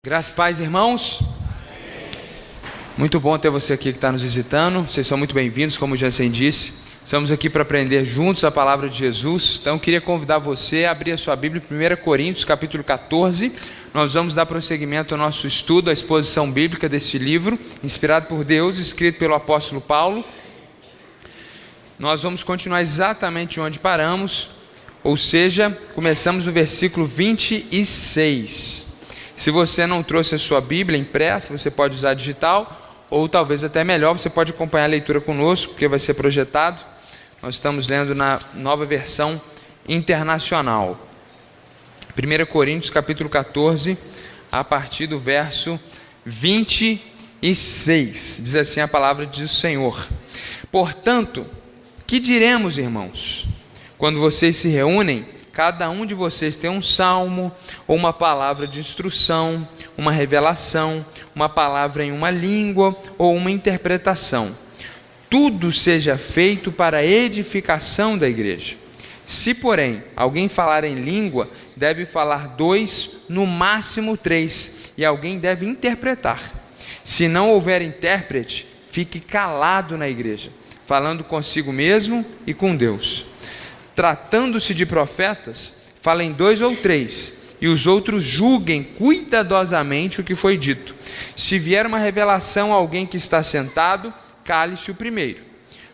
Graças e paz, irmãos. Muito bom ter você aqui que está nos visitando. Vocês são muito bem-vindos, como o Jansen disse. Estamos aqui para aprender juntos a palavra de Jesus. Então eu queria convidar você a abrir a sua Bíblia em 1 Coríntios, capítulo 14. Nós vamos dar prosseguimento ao nosso estudo, à exposição bíblica deste livro, inspirado por Deus, escrito pelo apóstolo Paulo. Nós vamos continuar exatamente onde paramos, ou seja, começamos no versículo 26. Se você não trouxe a sua Bíblia impressa, você pode usar digital, ou talvez até melhor, você pode acompanhar a leitura conosco, porque vai ser projetado. Nós estamos lendo na nova versão internacional. 1 Coríntios capítulo 14, a partir do verso 26. Diz assim a palavra do Senhor: Portanto, que diremos, irmãos? Quando vocês se reúnem, cada um de vocês tem um salmo, ou uma palavra de instrução, uma revelação, uma palavra em uma língua, ou uma interpretação. Tudo seja feito para a edificação da igreja. Se, porém, alguém falar em língua, deve falar 2, no máximo 3, e alguém deve interpretar. Se não houver intérprete, fique calado na igreja, falando consigo mesmo e com Deus. Tratando-se de profetas, falem 2 ou 3, e os outros julguem cuidadosamente o que foi dito. Se vier uma revelação a alguém que está sentado, cale-se o primeiro.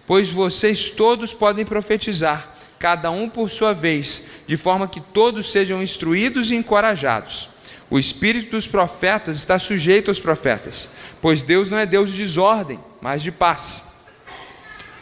Pois vocês todos podem profetizar, cada um por sua vez, de forma que todos sejam instruídos e encorajados. O espírito dos profetas está sujeito aos profetas, pois Deus não é Deus de desordem, mas de paz.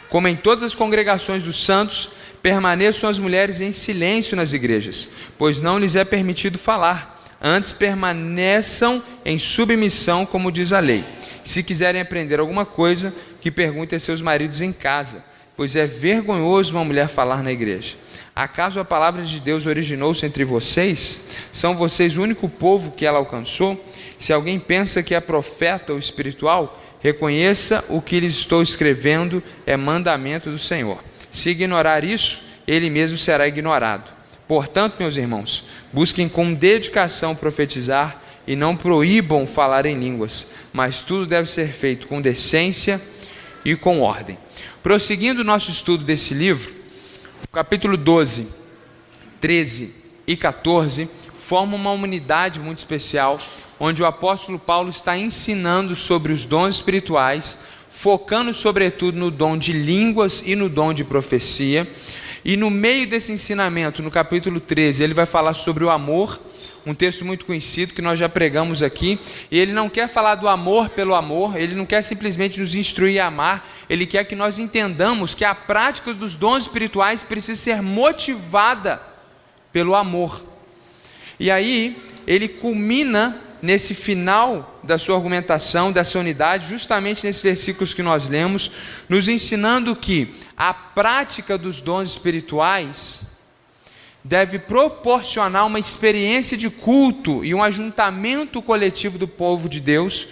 Como em todas as congregações dos santos, permaneçam as mulheres em silêncio nas igrejas, pois não lhes é permitido falar. Antes permaneçam em submissão, como diz a lei. Se quiserem aprender alguma coisa, que perguntem a seus maridos em casa, pois é vergonhoso uma mulher falar na igreja. Acaso a palavra de Deus originou-se entre vocês? São vocês o único povo que ela alcançou? Se alguém pensa que é profeta ou espiritual, reconheça o que lhes estou escrevendo, é mandamento do Senhor. Se ignorar isso, ele mesmo será ignorado. Portanto, meus irmãos, busquem com dedicação profetizar e não proíbam falar em línguas, mas tudo deve ser feito com decência e com ordem. Prosseguindo o nosso estudo desse livro, o capítulo 12, 13 e 14 formam uma unidade muito especial, onde o apóstolo Paulo está ensinando sobre os dons espirituais, focando sobretudo no dom de línguas e no dom de profecia. E no meio desse ensinamento, no capítulo 13, ele vai falar sobre o amor, um texto muito conhecido que nós já pregamos aqui. E ele não quer falar do amor pelo amor, ele não quer simplesmente nos instruir a amar, ele quer que nós entendamos que a prática dos dons espirituais precisa ser motivada pelo amor. E aí ele culmina nesse final da sua argumentação, dessa unidade, justamente nesses versículos que nós lemos, nos ensinando que a prática dos dons espirituais deve proporcionar uma experiência de culto e um ajuntamento coletivo do povo de Deus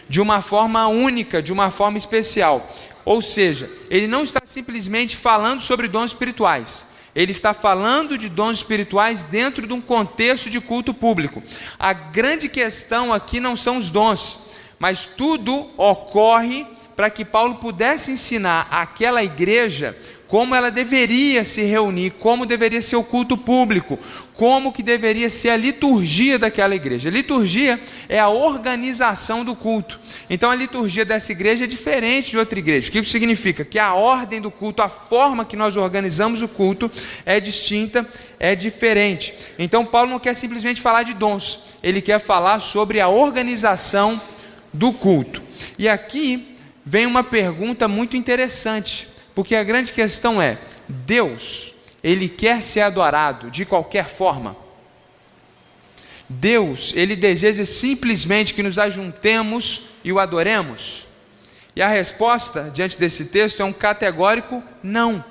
de uma forma única, de uma forma especial. Ou seja, ele não está simplesmente falando sobre dons espirituais, ele está falando de dons espirituais dentro de um contexto de culto público. A grande questão aqui não são os dons, mas tudo ocorre para que Paulo pudesse ensinar àquela igreja como ela deveria se reunir, como deveria ser o culto público, como que deveria ser a liturgia daquela igreja. A liturgia é a organização do culto. Então a liturgia dessa igreja é diferente de outra igreja. O que isso significa? Que a ordem do culto, a forma que nós organizamos o culto é distinta, é diferente. Então Paulo não quer simplesmente falar de dons, ele quer falar sobre a organização do culto. E aqui vem uma pergunta muito interessante, porque a grande questão é: Deus, ele quer ser adorado de qualquer forma? Deus, ele deseja simplesmente que nos ajuntemos e o adoremos? E a resposta diante desse texto é um categórico não,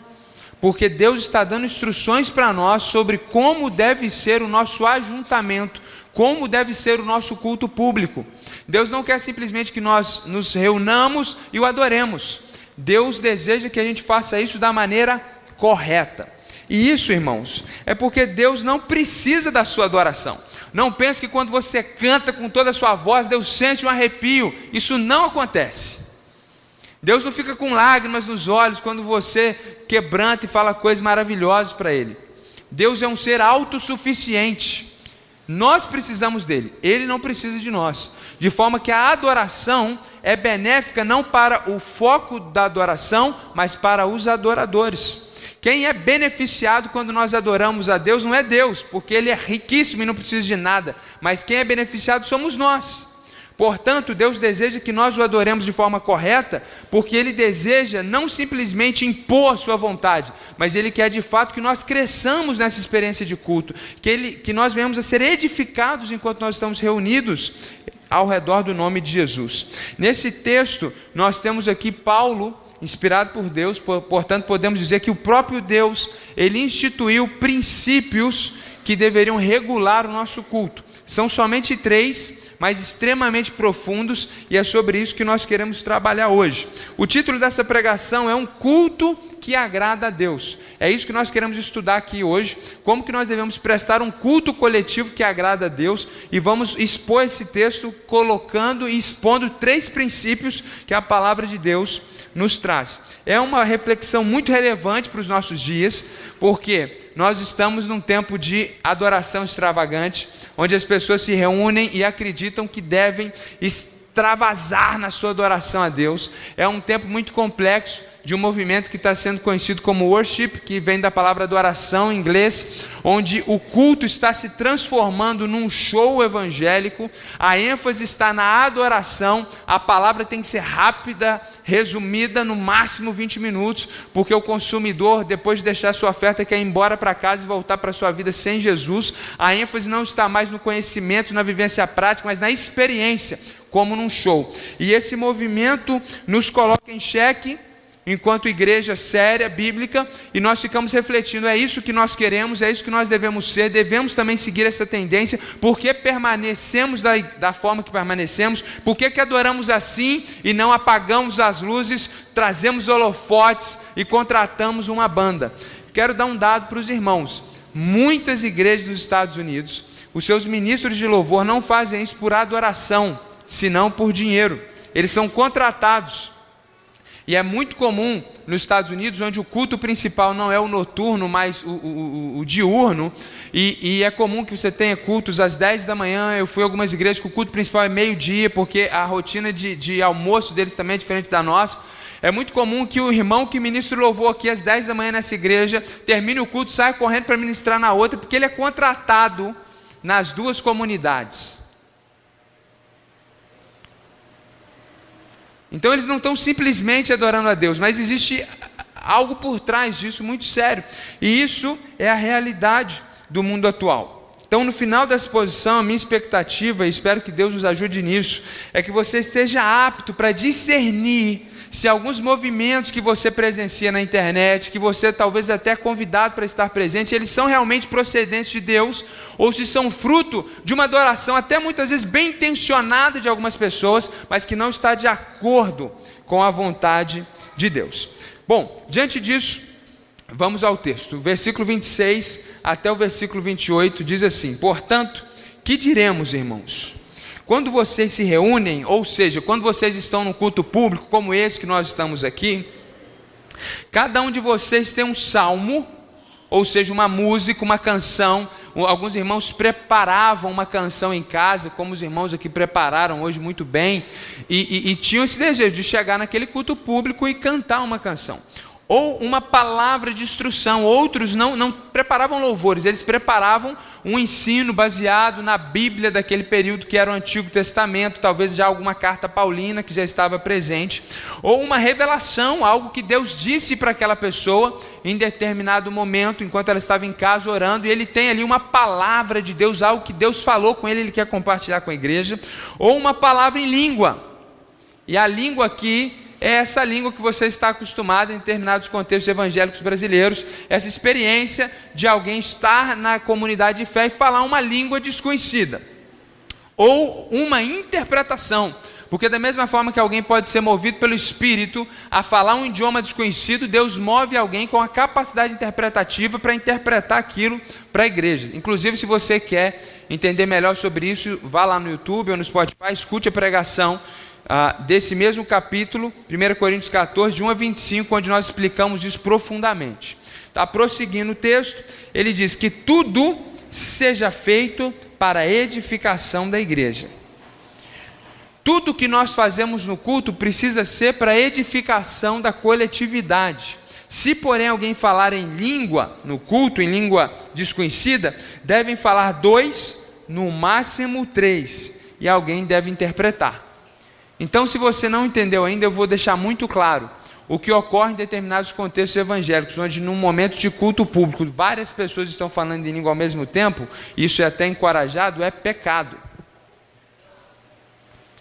porque Deus está dando instruções para nós sobre como deve ser o nosso ajuntamento, como deve ser o nosso culto público. Deus não quer simplesmente que nós nos reunamos e o adoremos. Deus deseja que a gente faça isso da maneira correta. E isso, irmãos, é porque Deus não precisa da sua adoração. Não pense que quando você canta com toda a sua voz, Deus sente um arrepio. Isso não acontece. Deus não fica com lágrimas nos olhos quando você quebranta e fala coisas maravilhosas para Ele. Deus é um ser autossuficiente. Nós precisamos dele, ele não precisa de nós. De forma que a adoração é benéfica não para o foco da adoração, mas para os adoradores. Quem é beneficiado quando nós adoramos a Deus não é Deus, porque Ele é riquíssimo e não precisa de nada, mas quem é beneficiado somos nós. Portanto, Deus deseja que nós o adoremos de forma correta, porque Ele deseja não simplesmente impor sua vontade, mas Ele quer de fato que nós cresçamos nessa experiência de culto, que nós venhamos a ser edificados enquanto nós estamos reunidos ao redor do nome de Jesus. Nesse texto, nós temos aqui Paulo, inspirado por Deus, portanto podemos dizer que o próprio Deus, Ele instituiu princípios que deveriam regular o nosso culto. São somente 3, mas extremamente profundos, e é sobre isso que nós queremos trabalhar hoje. O título dessa pregação é um culto que agrada a Deus. É isso que nós queremos estudar aqui hoje, como que nós devemos prestar um culto coletivo que agrada a Deus, e vamos expor esse texto colocando e expondo 3 princípios que a palavra de Deus nos traz. É uma reflexão muito relevante para os nossos dias, porque nós estamos num tempo de adoração extravagante, onde as pessoas se reúnem e acreditam que devem extravasar na sua adoração a Deus. É um tempo muito complexo de um movimento que está sendo conhecido como worship, que vem da palavra adoração em inglês, onde o culto está se transformando num show evangélico. A ênfase está na adoração, a palavra tem que ser rápida, resumida, no máximo 20 minutos, porque o consumidor, depois de deixar sua oferta, quer ir embora para casa e voltar para a sua vida sem Jesus. A ênfase não está mais no conhecimento, na vivência prática, mas na experiência, como num show. E esse movimento nos coloca em xeque, enquanto igreja séria, bíblica, e nós ficamos refletindo, é isso que nós queremos, é isso que nós devemos ser, devemos também seguir essa tendência, porque permanecemos da forma que permanecemos, porque que adoramos assim e não apagamos as luzes, trazemos holofotes e contratamos uma banda. Quero dar um dado para os irmãos: muitas igrejas dos Estados Unidos, os seus ministros de louvor não fazem isso por adoração, senão por dinheiro. Eles são contratados. E é muito comum nos Estados Unidos, onde o culto principal não é o noturno, mas o diurno, e é comum que você tenha cultos às 10 da manhã. Eu fui a algumas igrejas que o culto principal é meio-dia, porque a rotina de almoço deles também é diferente da nossa. É muito comum que o irmão que ministra o louvor aqui às 10 da manhã nessa igreja, termine o culto, saia correndo para ministrar na outra, porque ele é contratado nas 2 comunidades. Então eles não estão simplesmente adorando a Deus, mas existe algo por trás disso muito sério. E isso é a realidade do mundo atual. Então, no final dessa exposição, a minha expectativa, e espero que Deus nos ajude nisso, é que você esteja apto para discernir se alguns movimentos que você presencia na internet, que você talvez até é convidado para estar presente, eles são realmente procedentes de Deus, ou se são fruto de uma adoração até muitas vezes bem intencionada de algumas pessoas, mas que não está de acordo com a vontade de Deus. Bom, diante disso, vamos ao texto. O versículo 26 até o versículo 28 diz assim: portanto, que diremos, irmãos? Quando vocês se reúnem, ou seja, quando vocês estão num culto público, como esse que nós estamos aqui, cada um de vocês tem um salmo, ou seja, uma música, uma canção. Alguns irmãos preparavam uma canção em casa, como os irmãos aqui prepararam hoje muito bem, e tinham esse desejo de chegar naquele culto público e cantar uma canção. Ou uma palavra de instrução. Outros não preparavam louvores, eles preparavam um ensino baseado na Bíblia daquele período que era o Antigo Testamento, talvez já alguma carta paulina que já estava presente, ou uma revelação, algo que Deus disse para aquela pessoa em determinado momento, enquanto ela estava em casa orando, e ele tem ali uma palavra de Deus, algo que Deus falou com ele, ele quer compartilhar com a igreja, ou uma palavra em língua. E a língua aqui é essa língua que você está acostumado em determinados contextos evangélicos brasileiros, essa experiência de alguém estar na comunidade de fé e falar uma língua desconhecida, ou uma interpretação, porque da mesma forma que alguém pode ser movido pelo Espírito a falar um idioma desconhecido, Deus move alguém com a capacidade interpretativa para interpretar aquilo para a igreja. Inclusive, se você quer entender melhor sobre isso, vá lá no YouTube ou no Spotify, escute a pregação desse mesmo capítulo, 1 Coríntios 14, de 1 a 25, onde nós explicamos isso profundamente. Tá, prosseguindo o texto, ele diz que tudo seja feito para a edificação da igreja. Tudo que nós fazemos no culto precisa ser para a edificação da coletividade. Se, porém, alguém falar em língua no culto, em língua desconhecida, devem falar 2, no máximo 3, e alguém deve interpretar. Então, se você não entendeu ainda, eu vou deixar muito claro o que ocorre em determinados contextos evangélicos, onde num momento de culto público, várias pessoas estão falando em língua ao mesmo tempo, isso é até encorajado, é pecado.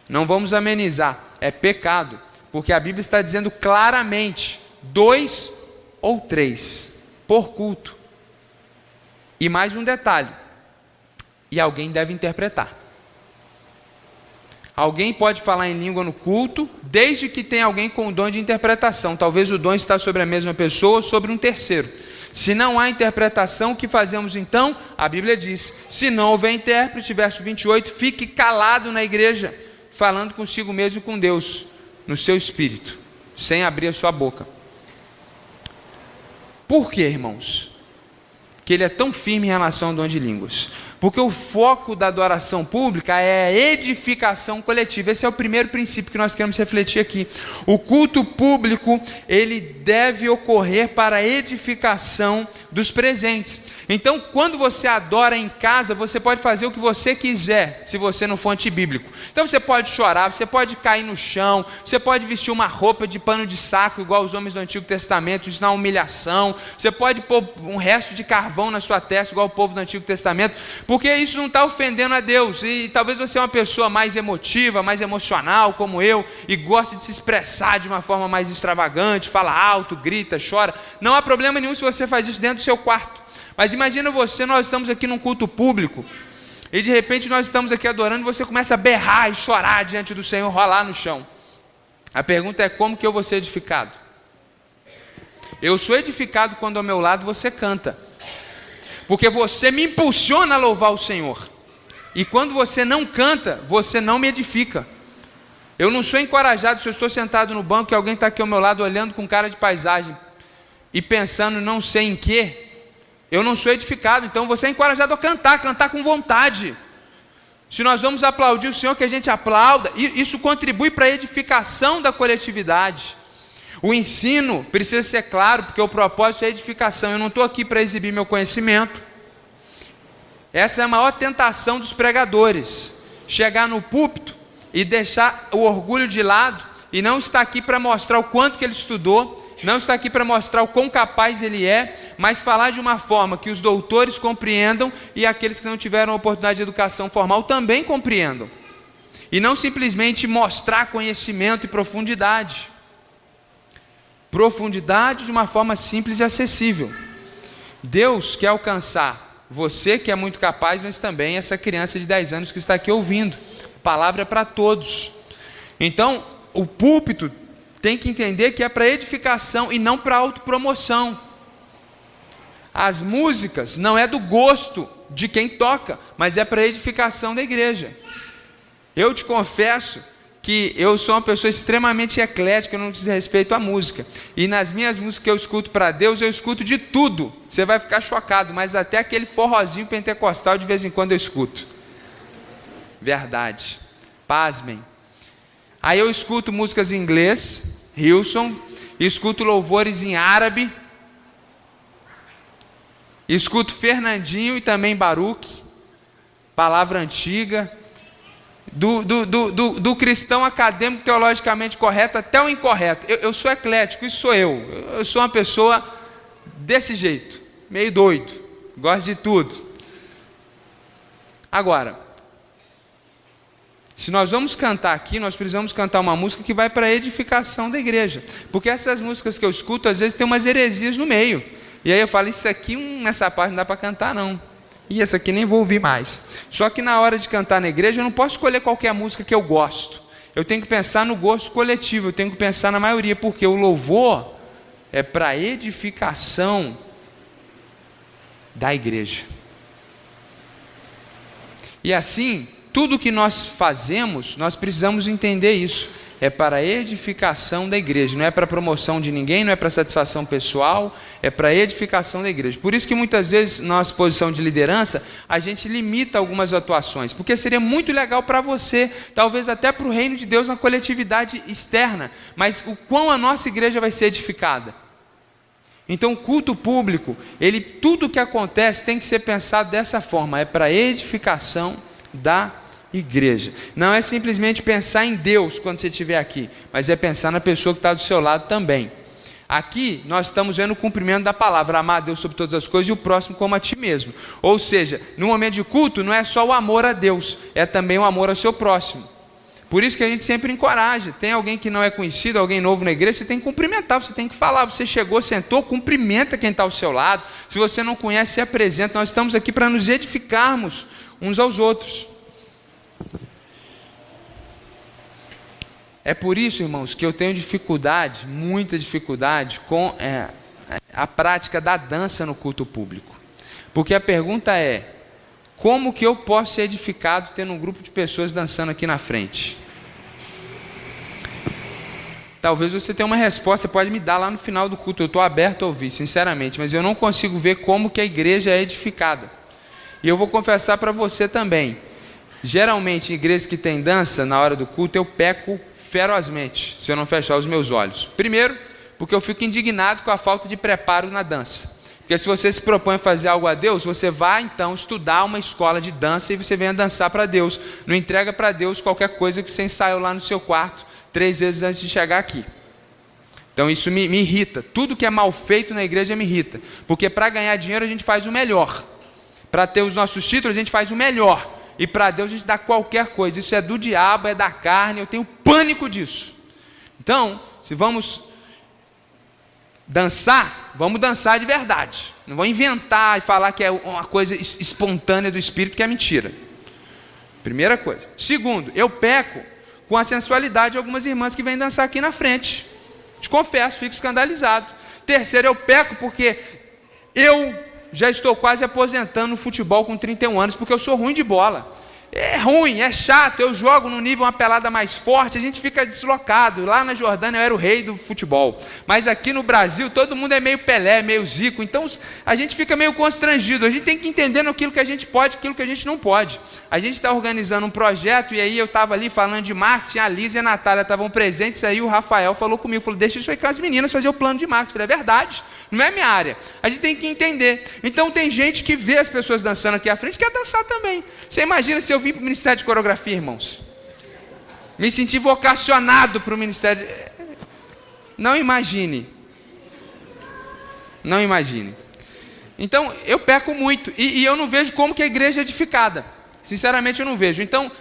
Não vamos amenizar, é pecado, porque a Bíblia está dizendo claramente, 2 ou 3, por culto. E mais um detalhe, e alguém deve interpretar. Alguém pode falar em língua no culto, desde que tenha alguém com o dom de interpretação. Talvez o dom está sobre a mesma pessoa ou sobre um terceiro. Se não há interpretação, o que fazemos então? A Bíblia diz, se não houver intérprete, verso 28, fique calado na igreja, falando consigo mesmo e com Deus, no seu espírito, sem abrir a sua boca. Por que, irmãos, que ele é tão firme em relação ao dom de línguas? Porque o foco da adoração pública é a edificação coletiva. Esse é o primeiro princípio que nós queremos refletir aqui. O culto público, ele deve ocorrer para a edificação dos presentes. Então, quando você adora em casa, você pode fazer o que você quiser, se você não for antibíblico. Então, você pode chorar, você pode cair no chão, você pode vestir uma roupa de pano de saco, igual os homens do Antigo Testamento, isso na humilhação. Você pode pôr um resto de carvão na sua testa, igual o povo do Antigo Testamento, porque isso não está ofendendo a Deus. E talvez você é uma pessoa mais emotiva, mais emocional, como eu, e goste de se expressar de uma forma mais extravagante, fala alto, grita, chora. Não há problema nenhum se você faz isso dentro do seu quarto. Mas imagina você, nós estamos aqui num culto público, e de repente nós estamos aqui adorando, e você começa a berrar e chorar diante do Senhor, rolar no chão. A pergunta é, como que eu vou ser edificado? Eu sou edificado quando ao meu lado você canta, porque você me impulsiona a louvar o Senhor. E quando você não canta, você não me edifica. Eu não sou encorajado se eu estou sentado no banco e alguém está aqui ao meu lado olhando com cara de paisagem e pensando não sei em quê. Eu não sou edificado. Então você é encorajado a cantar com vontade. Se nós vamos aplaudir o Senhor, que a gente aplauda. E isso contribui para a edificação da coletividade. O ensino precisa ser claro, porque o propósito é a edificação. Eu não estou aqui para exibir meu conhecimento. Essa é a maior tentação dos pregadores. Chegar no púlpito e deixar o orgulho de lado, e não estar aqui para mostrar o quanto que ele estudou, não está aqui para mostrar o quão capaz ele é, mas falar de uma forma que os doutores compreendam e aqueles que não tiveram a oportunidade de educação formal também compreendam. E não simplesmente mostrar conhecimento e profundidade. Profundidade de uma forma simples e acessível. Deus quer alcançar você que é muito capaz, mas também essa criança de 10 anos que está aqui ouvindo. A palavra é para todos. Então, o púlpito tem que entender que é para edificação e não para autopromoção. As músicas não é do gosto de quem toca, mas é para edificação da igreja. Eu te confesso que eu sou uma pessoa extremamente eclética no que diz respeito à música. E nas minhas músicas que eu escuto para Deus, eu escuto de tudo. Você vai ficar chocado, mas até aquele forrozinho pentecostal de vez em quando eu escuto. Verdade. Pasmem. Aí eu escuto músicas em inglês, Hilson, escuto louvores em árabe, escuto Fernandinho e também Baruque, palavra antiga, do cristão acadêmico teologicamente correto até o incorreto. Eu sou eclético, isso sou eu sou uma pessoa desse jeito, meio doido, gosto de tudo. Agora, se nós vamos cantar aqui, nós precisamos cantar uma música que vai para a edificação da igreja. Porque essas músicas que eu escuto, às vezes tem umas heresias no meio. E aí eu falo, isso aqui, nessa parte não dá para cantar não. E essa aqui nem vou ouvir mais. Só que na hora de cantar na igreja, eu não posso escolher qualquer música que eu gosto. Eu tenho que pensar no gosto coletivo, eu tenho que pensar na maioria, porque o louvor é para a edificação da igreja. E assim, tudo que nós fazemos, nós precisamos entender isso. É para a edificação da igreja, não é para promoção de ninguém, não é para satisfação pessoal, é para a edificação da igreja. Por isso que muitas vezes, na nossa posição de liderança, a gente limita algumas atuações, porque seria muito legal para você, talvez até para o reino de Deus na coletividade externa, mas o quão a nossa igreja vai ser edificada? Então, o culto público, tudo que acontece tem que ser pensado dessa forma, é para a edificação da igreja. Não é simplesmente pensar em Deus quando você estiver aqui, mas é pensar na pessoa que está do seu lado também. Aqui nós estamos vendo o cumprimento da palavra, amar a Deus sobre todas as coisas e o próximo como a ti mesmo. Ou seja, no momento de culto não é só o amor a Deus, é também o amor ao seu próximo. Por isso que a gente sempre encoraja. Tem alguém que não é conhecido, alguém novo na igreja, você tem que cumprimentar, você tem que falar. Você chegou, sentou, cumprimenta quem está ao seu lado. Se você não conhece, se apresenta. Nós estamos aqui para nos edificarmos uns aos outros. É por isso, irmãos, que eu tenho dificuldade, muita dificuldade, com a prática da dança no culto público. Porque a pergunta é, como que eu posso ser edificado tendo um grupo de pessoas dançando aqui na frente? Talvez você tenha uma resposta, você pode me dar lá no final do culto, eu estou aberto a ouvir, sinceramente, mas eu não consigo ver como que a igreja é edificada. E eu vou confessar para você também, geralmente em igrejas que tem dança, na hora do culto, eu peco ferozmente, se eu não fechar os meus olhos. Primeiro, porque eu fico indignado com a falta de preparo na dança. Porque se você se propõe a fazer algo a Deus, você vai então estudar uma escola de dança e você venha dançar para Deus. Não entrega para Deus qualquer coisa que você ensaiou lá no seu quarto 3 vezes antes de chegar aqui. Então isso me irrita. Tudo que é mal feito na igreja me irrita. Porque para ganhar dinheiro a gente faz o melhor. Para ter os nossos títulos a gente faz o melhor. E para Deus a gente dá qualquer coisa. Isso é do diabo, é da carne, eu tenho pânico disso. Então, se vamos dançar, vamos dançar de verdade. Não vou inventar e falar que é uma coisa espontânea do Espírito, que é mentira. Primeira coisa. Segundo, eu peco com a sensualidade de algumas irmãs que vêm dançar aqui na frente. Te confesso, fico escandalizado. Terceiro, eu peco porque eu já estou quase aposentando no futebol com 31 anos, porque eu sou ruim de bola. É ruim, é chato, eu jogo no nível uma pelada mais forte, a gente fica deslocado. Lá na Jordânia eu era o rei do futebol, mas aqui no Brasil todo mundo é meio Pelé, meio Zico, então a gente fica meio constrangido. A gente tem que entender aquilo que a gente pode, aquilo que a gente não pode. A gente está organizando um projeto, e aí eu estava ali falando de marketing, a Lisa e a Natália estavam presentes, aí o Rafael falou comigo, falou, deixa isso aí com as meninas fazer o plano de marketing. Eu falei, é verdade, não é minha área, a gente tem que entender. Então tem gente que vê as pessoas dançando aqui à frente, quer dançar também. Você imagina se eu vim para o Ministério de Coreografia, irmãos? Me senti vocacionado para o Ministério. Não imagine. Não imagine. Então, eu peco muito. E eu não vejo como que a igreja é edificada. Sinceramente, eu não vejo. Então,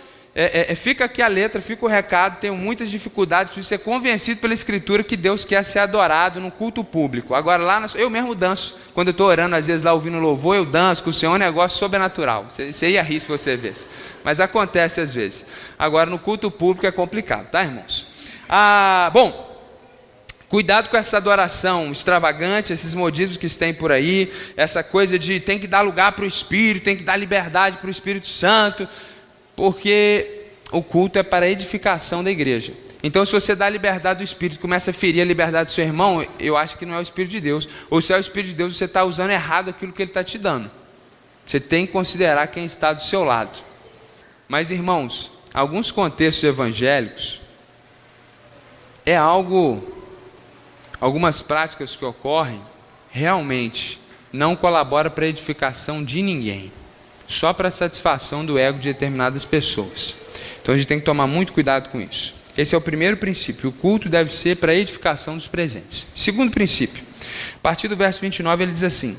fica aqui a letra, fica o recado. Tenho muitas dificuldades, preciso ser convencido pela Escritura que Deus quer ser adorado no culto público. Agora, eu mesmo danço. Quando eu estou orando, às vezes lá ouvindo louvor, eu danço com o Senhor, é um negócio sobrenatural. Você ia rir se você visse. Mas acontece às vezes. Agora, no culto público é complicado, tá, irmãos? Bom, cuidado com essa adoração extravagante, esses modismos que tem por aí, essa coisa de tem que dar lugar para o Espírito, tem que dar liberdade para o Espírito Santo, porque o culto é para a edificação da igreja. Então, se você dá a liberdade do Espírito, começa a ferir a liberdade do seu irmão, eu acho que não é o Espírito de Deus. Ou se é o Espírito de Deus, você está usando errado aquilo que ele está te dando. Você tem que considerar quem está do seu lado. Mas, irmãos, alguns contextos evangélicos, algumas práticas que ocorrem, realmente não colaboram para a edificação de ninguém. Só para a satisfação do ego de determinadas pessoas. Então a gente tem que tomar muito cuidado com isso. Esse é o primeiro princípio. O culto deve ser para a edificação dos presentes. Segundo princípio, a partir do verso 29 ele diz assim: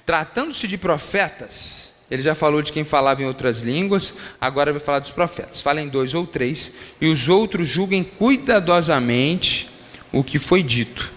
tratando-se de profetas, ele já falou de quem falava em outras línguas, agora vai falar dos profetas. Falem 2 ou 3, e os outros julguem cuidadosamente o que foi dito.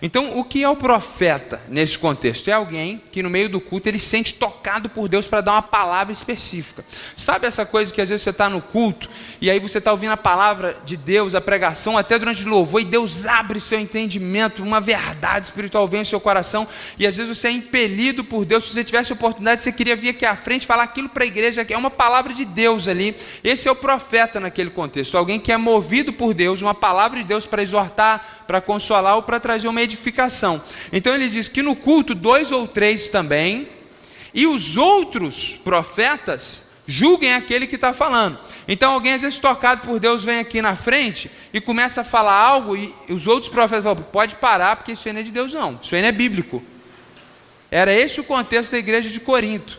Então, o que é o profeta nesse contexto? É alguém que no meio do culto ele se sente tocado por Deus para dar uma palavra específica. Sabe essa coisa que às vezes você está no culto e aí você está ouvindo a palavra de Deus, a pregação, até durante o louvor, e Deus abre seu entendimento, uma verdade espiritual vem ao seu coração, e às vezes você é impelido por Deus. Se você tivesse a oportunidade, você queria vir aqui à frente falar aquilo para a igreja, que é uma palavra de Deus ali. Esse é o profeta naquele contexto, alguém que é movido por Deus, uma palavra de Deus para exortar, para consolar ou para trazer uma edificação. Então ele diz que no culto 2 ou 3 também, e os outros profetas julguem aquele que está falando. Então alguém às vezes tocado por Deus vem aqui na frente e começa a falar algo, e os outros profetas falam: pode parar, porque isso aí não é de Deus não, isso aí não é bíblico. Era esse o contexto da igreja de Corinto.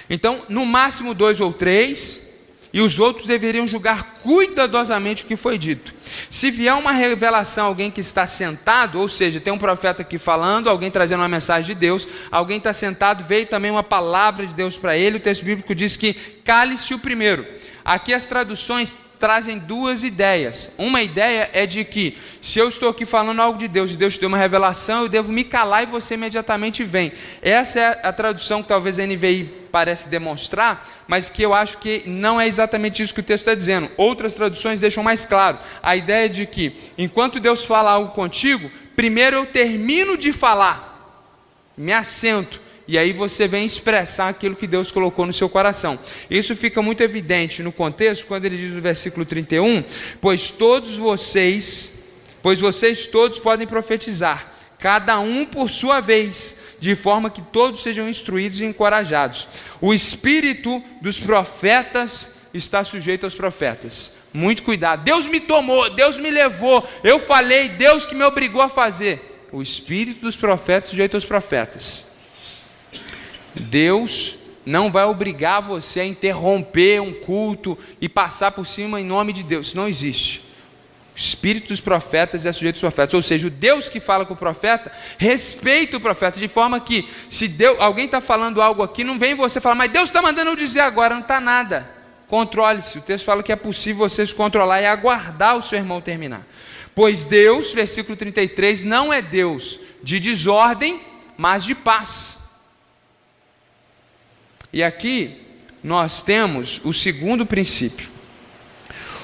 Então no máximo 2 ou 3, e os outros deveriam julgar cuidadosamente o que foi dito. Se vier uma revelação, alguém que está sentado, ou seja, tem um profeta aqui falando, alguém trazendo uma mensagem de Deus, alguém está sentado, veio também uma palavra de Deus para ele, o texto bíblico diz que cale-se o primeiro. Aqui as traduções trazem duas ideias. Uma ideia é de que, se eu estou aqui falando algo de Deus, e Deus te deu uma revelação, eu devo me calar e você imediatamente vem. Essa é a tradução que talvez a NVI parece demonstrar, mas que eu acho que não é exatamente isso que o texto está dizendo. Outras traduções deixam mais claro a ideia de que, enquanto Deus fala algo contigo, primeiro eu termino de falar, me assento, e aí você vem expressar aquilo que Deus colocou no seu coração. Isso fica muito evidente no contexto, quando ele diz no versículo 31, pois vocês todos podem profetizar, cada um por sua vez, de forma que todos sejam instruídos e encorajados. O espírito dos profetas está sujeito aos profetas. Muito cuidado. Deus me tomou, Deus me levou, eu falei, Deus que me obrigou a fazer. O espírito dos profetas sujeito aos profetas. Deus não vai obrigar você a interromper um culto e passar por cima em nome de Deus. Isso não existe. O espírito dos profetas é sujeito aos profetas, ou seja, o Deus que fala com o profeta respeita o profeta, de forma que, se Deus, alguém está falando algo aqui, não vem você falar: mas Deus está mandando eu dizer agora. Não está nada. Controle-se. O texto fala que é possível você se controlar e aguardar o seu irmão terminar. Pois Deus, versículo 33, não é Deus de desordem, mas de paz. E aqui nós temos o segundo princípio.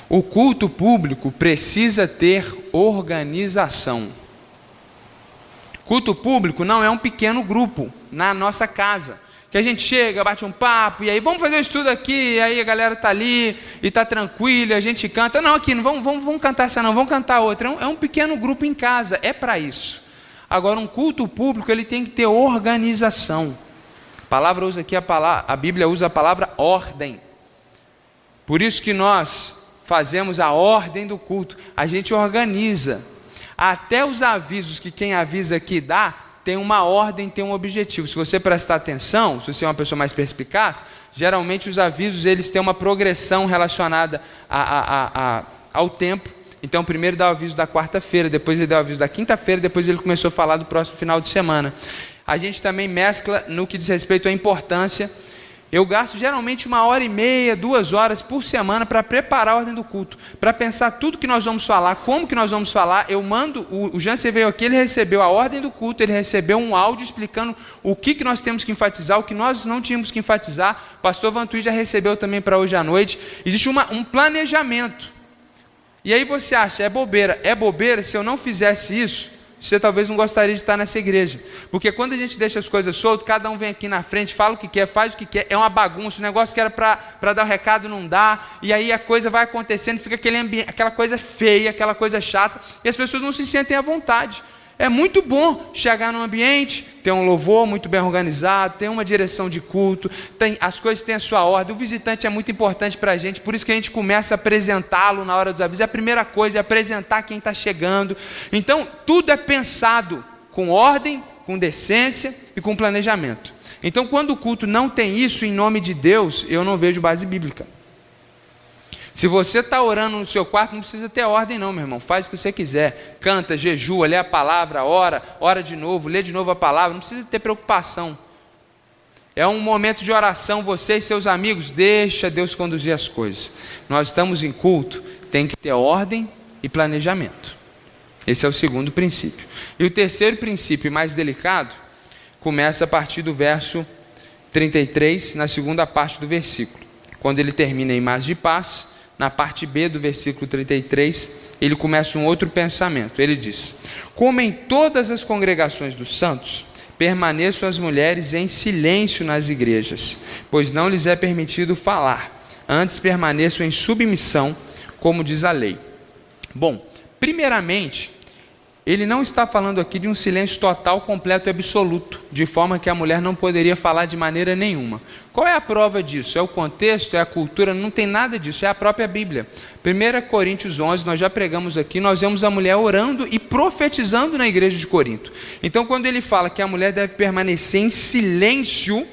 O culto público precisa ter organização. Culto público não é um pequeno grupo na nossa casa, que a gente chega, bate um papo, e aí vamos fazer um estudo aqui, e aí a galera está ali, e está tranquila, a gente canta. Não, aqui, não vamos cantar essa não, vamos cantar outra. É um pequeno grupo em casa, é para isso. Agora, um culto público, ele tem que ter organização. A palavra usa aqui, a Bíblia usa a palavra ordem. Por isso que nós fazemos a ordem do culto, a gente organiza. Até os avisos que quem avisa aqui dá, tem uma ordem, tem um objetivo. Se você prestar atenção, se você é uma pessoa mais perspicaz, geralmente os avisos eles têm uma progressão relacionada ao tempo. Então primeiro dá o aviso da quarta-feira, depois ele dá o aviso da quinta-feira, depois ele começou a falar do próximo final de semana. A gente também mescla no que diz respeito à importância. Eu gasto geralmente 1h30, 2 horas por semana para preparar a ordem do culto, para pensar tudo que nós vamos falar, como que nós vamos falar. Eu mando, o Jansen veio aqui, ele recebeu a ordem do culto, ele recebeu um áudio explicando o que nós temos que enfatizar, o que nós não tínhamos que enfatizar. O pastor Vantuí já recebeu também para hoje à noite. Existe um planejamento. E aí você acha, é bobeira. É bobeira se eu não fizesse isso? Você talvez não gostaria de estar nessa igreja, porque quando a gente deixa as coisas soltas, cada um vem aqui na frente, fala o que quer, faz o que quer, é uma bagunça, o negócio que era para dar o recado não dá, e aí a coisa vai acontecendo, fica aquele ambiente, aquela coisa feia, aquela coisa chata, e as pessoas não se sentem à vontade. É muito bom chegar num ambiente, ter um louvor muito bem organizado, ter uma direção de culto, as coisas têm a sua ordem. O visitante é muito importante para a gente, por isso que a gente começa a apresentá-lo na hora dos avisos. A primeira coisa é apresentar quem está chegando. Então, tudo é pensado com ordem, com decência e com planejamento. Então, quando o culto não tem isso, em nome de Deus, eu não vejo base bíblica. Se você está orando no seu quarto, não precisa ter ordem não, meu irmão. Faz o que você quiser. Canta, jejua, lê a palavra, ora de novo, lê de novo a palavra. Não precisa ter preocupação. É um momento de oração, você e seus amigos, deixa Deus conduzir as coisas. Nós estamos em culto, tem que ter ordem e planejamento. Esse é o segundo princípio. E o terceiro princípio, mais delicado, começa a partir do verso 33, na segunda parte do versículo. Quando ele termina em mas de paz, na parte B do versículo 33, ele começa um outro pensamento. Ele diz: como em todas as congregações dos santos, permaneçam as mulheres em silêncio nas igrejas, pois não lhes é permitido falar, antes permaneçam em submissão, como diz a lei. Bom, primeiramente, ele não está falando aqui de um silêncio total, completo e absoluto, de forma que a mulher não poderia falar de maneira nenhuma. Qual é a prova disso? É o contexto? É a cultura? Não tem nada disso, é a própria Bíblia. 1 Coríntios 11, nós já pregamos aqui, nós vemos a mulher orando e profetizando na igreja de Corinto. Então, quando ele fala que a mulher deve permanecer em silêncio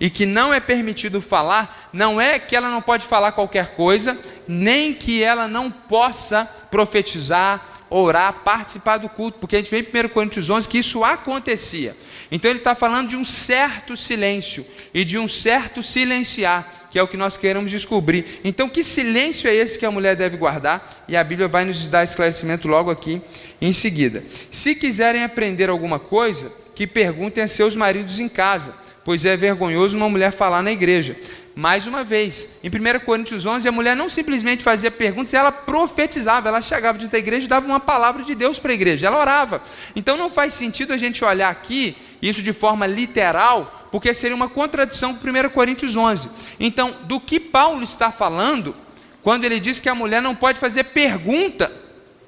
e que não é permitido falar, não é que ela não pode falar qualquer coisa, nem que ela não possa profetizar, orar, participar do culto, porque a gente vê em 1 Coríntios 11 que isso acontecia. Então ele está falando de um certo silêncio e de um certo silenciar, que é o que nós queremos descobrir. Então que silêncio é esse que a mulher deve guardar? E a Bíblia vai nos dar esclarecimento logo aqui em seguida. Se quiserem aprender alguma coisa, que perguntem a seus maridos em casa, pois é vergonhoso uma mulher falar na igreja. Mais uma vez, em 1 Coríntios 11, a mulher não simplesmente fazia perguntas, ela profetizava, ela chegava dentro da igreja e dava uma palavra de Deus para a igreja, ela orava. Então não faz sentido a gente olhar aqui, isso de forma literal, porque seria uma contradição com 1 Coríntios 11. Então, do que Paulo está falando, quando ele diz que a mulher não pode fazer pergunta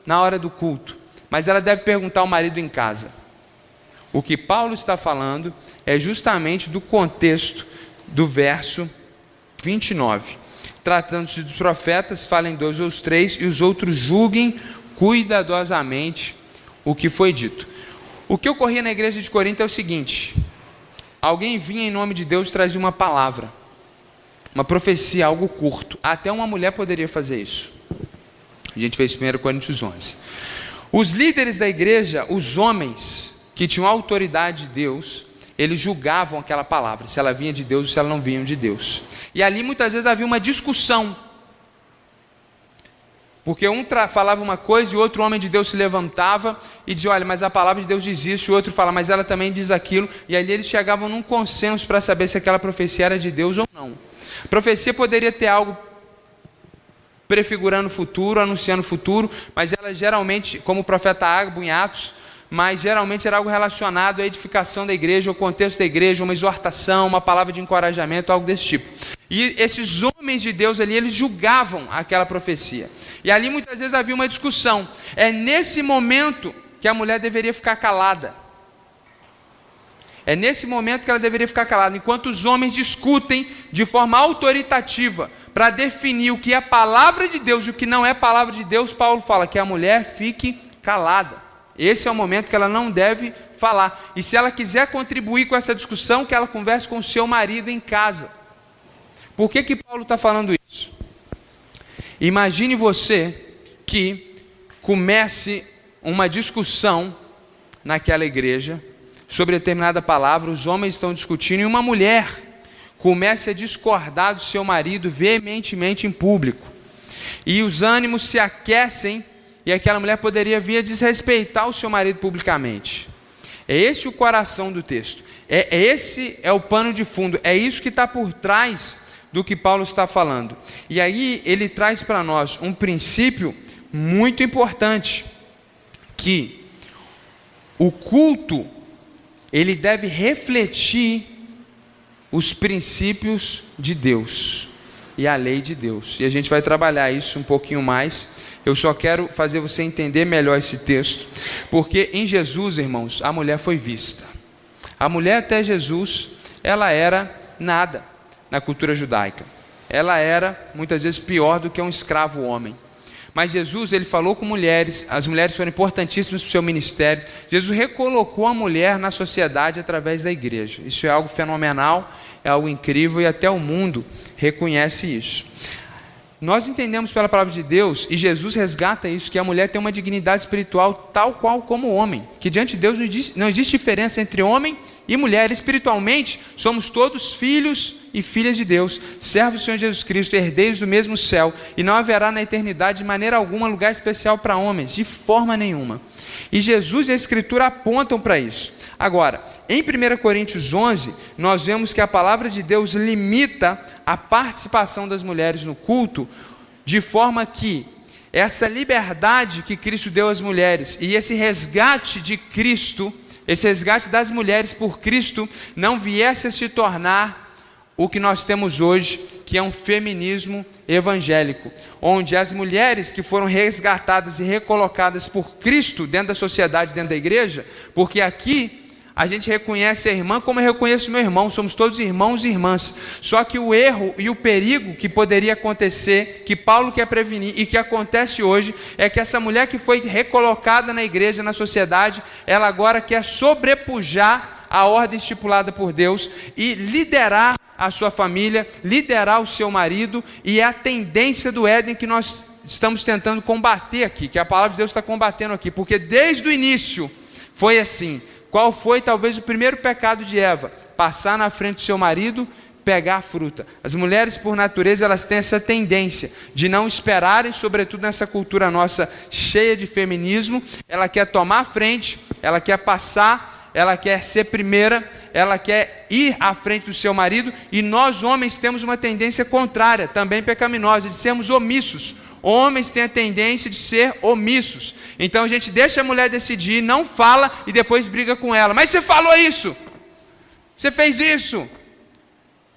na hora do culto, mas ela deve perguntar ao marido em casa. O que Paulo está falando é justamente do contexto do verso 29. Tratando-se dos profetas, falem 2 ou 3, e os outros julguem cuidadosamente o que foi dito. O que ocorria na igreja de Corinto é o seguinte: alguém vinha em nome de Deus e trazia uma palavra, uma profecia, algo curto. Até uma mulher poderia fazer isso. A gente fez 1 Coríntios 11. Os líderes da igreja, os homens que tinham autoridade de Deus, eles julgavam aquela palavra, se ela vinha de Deus ou se ela não vinha de Deus. E ali muitas vezes havia uma discussão, porque um falava uma coisa e o outro homem de Deus se levantava e dizia: olha, mas a palavra de Deus diz isso, e o outro fala, mas ela também diz aquilo. E ali eles chegavam num consenso para saber se aquela profecia era de Deus ou não. A profecia poderia ter algo prefigurando o futuro, anunciando o futuro, mas ela geralmente, como o profeta Ágabo em Atos, mas geralmente era algo relacionado à edificação da igreja, ao contexto da igreja, uma exortação, uma palavra de encorajamento, algo desse tipo. E esses homens de Deus ali, eles julgavam aquela profecia. E ali muitas vezes havia uma discussão. É nesse momento que a mulher deveria ficar calada. É nesse momento que ela deveria ficar calada, enquanto os homens discutem de forma autoritativa para definir o que é palavra de Deus e o que não é palavra de Deus. Paulo fala que a mulher fique calada. Esse é o momento que ela não deve falar. E se ela quiser contribuir com essa discussão, que ela converse com o seu marido em casa. Por que Paulo está falando isso? Imagine você que comece uma discussão naquela igreja sobre determinada palavra, os homens estão discutindo e uma mulher comece a discordar do seu marido veementemente em público. E os ânimos se aquecem e aquela mulher poderia vir a desrespeitar o seu marido publicamente. É esse o coração do texto. Esse é o pano de fundo. É isso que está por trás do que Paulo está falando. E aí ele traz para nós um princípio muito importante, que o culto, ele deve refletir os princípios de Deus e a lei de Deus. E a gente vai trabalhar isso um pouquinho mais. Eu só quero fazer você entender melhor esse texto, porque em Jesus, irmãos, a mulher foi vista. A mulher até Jesus, ela era nada na cultura judaica. Ela era, muitas vezes, pior do que um escravo homem. Mas Jesus, ele falou com mulheres, as mulheres foram importantíssimas para o seu ministério. Jesus recolocou a mulher na sociedade através da igreja. Isso é algo fenomenal, é algo incrível e até o mundo reconhece isso. Nós entendemos pela palavra de Deus, e Jesus resgata isso, que a mulher tem uma dignidade espiritual tal qual como o homem, que diante de Deus não existe diferença entre homem e mulher. Espiritualmente somos todos filhos e filhas de Deus, servos do Senhor Jesus Cristo, herdeiros do mesmo céu, e não haverá na eternidade de maneira alguma lugar especial para homens, de forma nenhuma. E Jesus e a Escritura apontam para isso. Agora, em 1 Coríntios 11, nós vemos que a palavra de Deus limita a participação das mulheres no culto, de forma que essa liberdade que Cristo deu às mulheres e esse resgate de Cristo, esse resgate das mulheres por Cristo, não viesse a se tornar o que nós temos hoje, que é um feminismo evangélico, onde as mulheres que foram resgatadas e recolocadas por Cristo dentro da sociedade, dentro da igreja, porque aqui a gente reconhece a irmã como eu reconheço meu irmão, somos todos irmãos e irmãs. Só que o erro e o perigo que poderia acontecer, que Paulo quer prevenir e que acontece hoje, é que essa mulher que foi recolocada na igreja, na sociedade, ela agora quer sobrepujar a ordem estipulada por Deus e liderar a sua família, liderar o seu marido, e é a tendência do Éden que nós estamos tentando combater aqui, que a palavra de Deus está combatendo aqui, porque desde o início foi assim. Qual foi talvez o primeiro pecado de Eva? Passar na frente do seu marido, pegar a fruta. As mulheres, por natureza, elas têm essa tendência de não esperarem, sobretudo nessa cultura nossa cheia de feminismo. Ela quer tomar a frente, ela quer passar, ela quer ser primeira, ela quer ir à frente do seu marido, e nós homens temos uma tendência contrária, também pecaminosa, de sermos omissos. Homens têm a tendência de ser omissos. Então a gente deixa a mulher decidir, não fala e depois briga com ela. Mas você falou isso, você fez isso.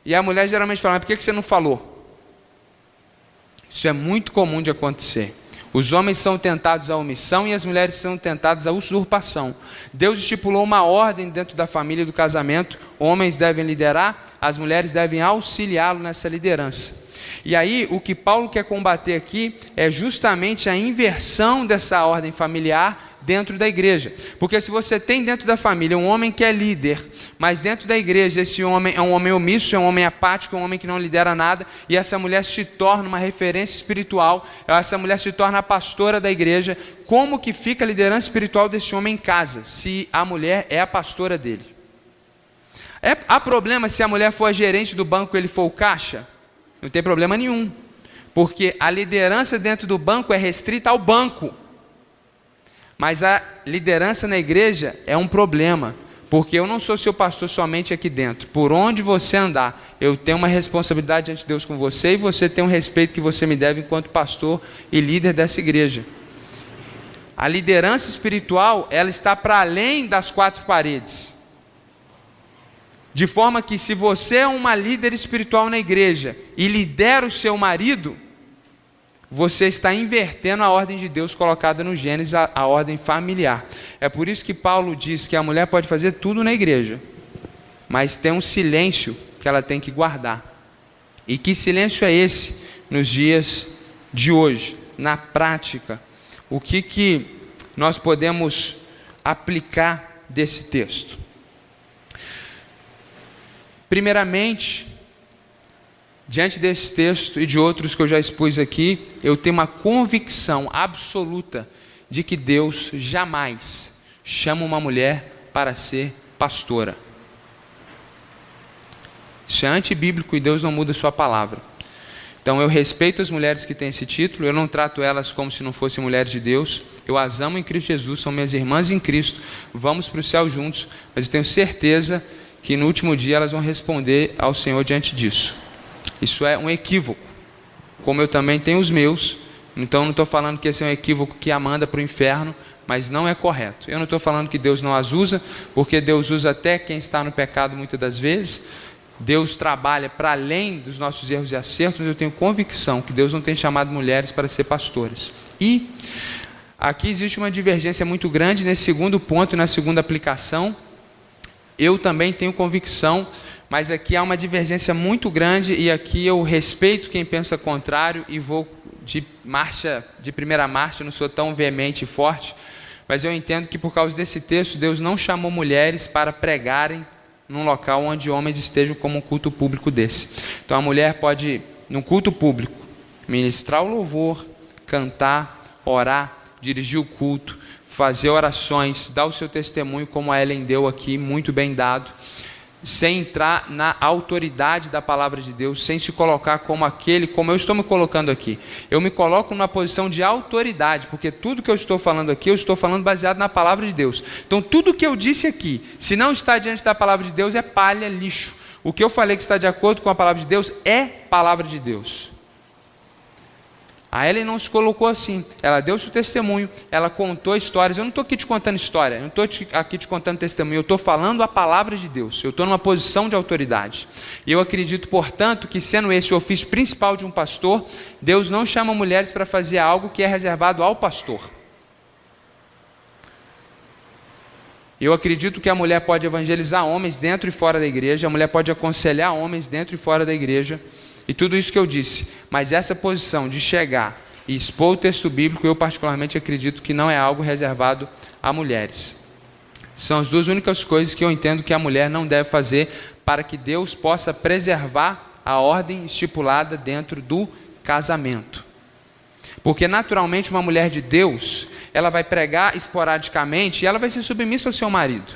E a mulher geralmente fala: mas por que você não falou? Isso é muito comum de acontecer. Os homens são tentados à omissão e as mulheres são tentadas à usurpação. Deus estipulou uma ordem dentro da família e do casamento. Homens devem liderar, as mulheres devem auxiliá-lo nessa liderança. E aí, o que Paulo quer combater aqui é justamente a inversão dessa ordem familiar dentro da igreja. Porque se você tem dentro da família um homem que é líder, mas dentro da igreja esse homem é um homem omisso, é um homem apático, é um homem que não lidera nada, e essa mulher se torna uma referência espiritual, essa mulher se torna a pastora da igreja, como que fica a liderança espiritual desse homem em casa, se a mulher é a pastora dele? Há problema se a mulher for a gerente do banco e ele for o caixa? Não tem problema nenhum, porque a liderança dentro do banco é restrita ao banco, mas a liderança na igreja é um problema, porque eu não sou seu pastor somente aqui dentro. Por onde você andar, eu tenho uma responsabilidade diante de Deus com você, e você tem um respeito que você me deve enquanto pastor e líder dessa igreja. A liderança espiritual, ela está para além das quatro paredes. De forma que se você é uma líder espiritual na igreja e lidera o seu marido, você está invertendo a ordem de Deus colocada no Gênesis, a ordem familiar. É por isso que Paulo diz que a mulher pode fazer tudo na igreja, mas tem um silêncio que ela tem que guardar. E que silêncio é esse nos dias de hoje? Na prática, o que nós podemos aplicar desse texto? Primeiramente, diante desse texto e de outros que eu já expus aqui, eu tenho uma convicção absoluta de que Deus jamais chama uma mulher para ser pastora. Isso é antibíblico e Deus não muda a sua palavra. Então eu respeito as mulheres que têm esse título, eu não trato elas como se não fossem mulheres de Deus, eu as amo em Cristo Jesus, são minhas irmãs em Cristo, vamos para o céu juntos, mas eu tenho certeza que no último dia elas vão responder ao Senhor diante disso. Isso é um equívoco, como eu também tenho os meus. Então não estou falando que esse é um equívoco que a manda para o inferno, mas não é correto. Eu não estou falando que Deus não as usa, porque Deus usa até quem está no pecado muitas das vezes. Deus trabalha para além dos nossos erros e acertos, mas eu tenho convicção que Deus não tem chamado mulheres para ser pastoras. E aqui existe uma divergência muito grande nesse segundo ponto, na segunda aplicação. Eu também tenho convicção, mas aqui há uma divergência muito grande, e aqui eu respeito quem pensa contrário e vou de primeira marcha, não sou tão veemente e forte, mas eu entendo que por causa desse texto, Deus não chamou mulheres para pregarem num local onde homens estejam como um culto público desse. Então a mulher pode, num culto público, ministrar o louvor, cantar, orar, dirigir o culto, fazer orações, dar o seu testemunho, como a Ellen deu aqui, muito bem dado, sem entrar na autoridade da palavra de Deus, sem se colocar como aquele, como eu estou me colocando aqui. Eu me coloco numa posição de autoridade, porque tudo que eu estou falando aqui, eu estou falando baseado na palavra de Deus. Então tudo que eu disse aqui, se não está diante da palavra de Deus, é palha, lixo. O que eu falei que está de acordo com a palavra de Deus, é palavra de Deus. A Ellen não se colocou assim, ela deu seu testemunho, ela contou histórias. Eu não estou aqui te contando história, eu não estou aqui te contando testemunho, eu estou falando a palavra de Deus, eu estou numa posição de autoridade. E eu acredito, portanto, que sendo esse o ofício principal de um pastor, Deus não chama mulheres para fazer algo que é reservado ao pastor. Eu acredito que a mulher pode evangelizar homens dentro e fora da igreja, a mulher pode aconselhar homens dentro e fora da igreja, e tudo isso que eu disse, mas essa posição de chegar e expor o texto bíblico, eu particularmente acredito que não é algo reservado a mulheres. São as duas únicas coisas que eu entendo que a mulher não deve fazer para que Deus possa preservar a ordem estipulada dentro do casamento. Porque naturalmente uma mulher de Deus, ela vai pregar esporadicamente e ela vai ser submissa ao seu marido.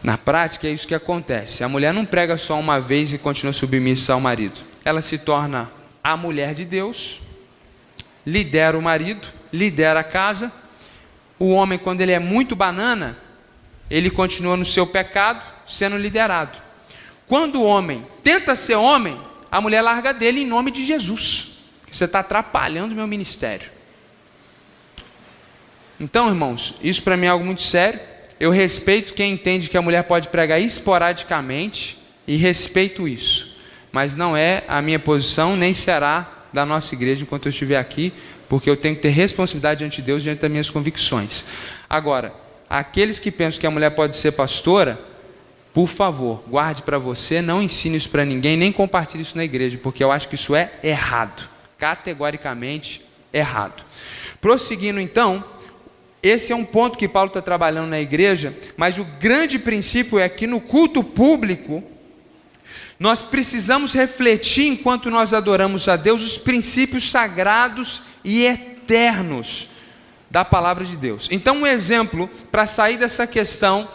Na prática é isso que acontece, a mulher não prega só uma vez e continua submissa ao marido. Ela se torna a mulher de Deus, lidera o marido, lidera a casa. O homem, quando ele é muito banana, ele continua no seu pecado, sendo liderado. Quando o homem tenta ser homem, a mulher larga dele em nome de Jesus. Você está atrapalhando o meu ministério. Então, irmãos, isso para mim é algo muito sério. Eu respeito quem entende que a mulher pode pregar esporadicamente, e respeito isso. Mas não é a minha posição, nem será da nossa igreja enquanto eu estiver aqui, porque eu tenho que ter responsabilidade diante de Deus, diante das minhas convicções. Agora, aqueles que pensam que a mulher pode ser pastora, por favor, guarde para você, não ensine isso para ninguém, nem compartilhe isso na igreja, porque eu acho que isso é errado, categoricamente errado. Prosseguindo então, esse é um ponto que Paulo está trabalhando na igreja, mas o grande princípio é que no culto público, nós precisamos refletir, enquanto nós adoramos a Deus, os princípios sagrados e eternos da palavra de Deus. Então, um exemplo para sair dessa questão,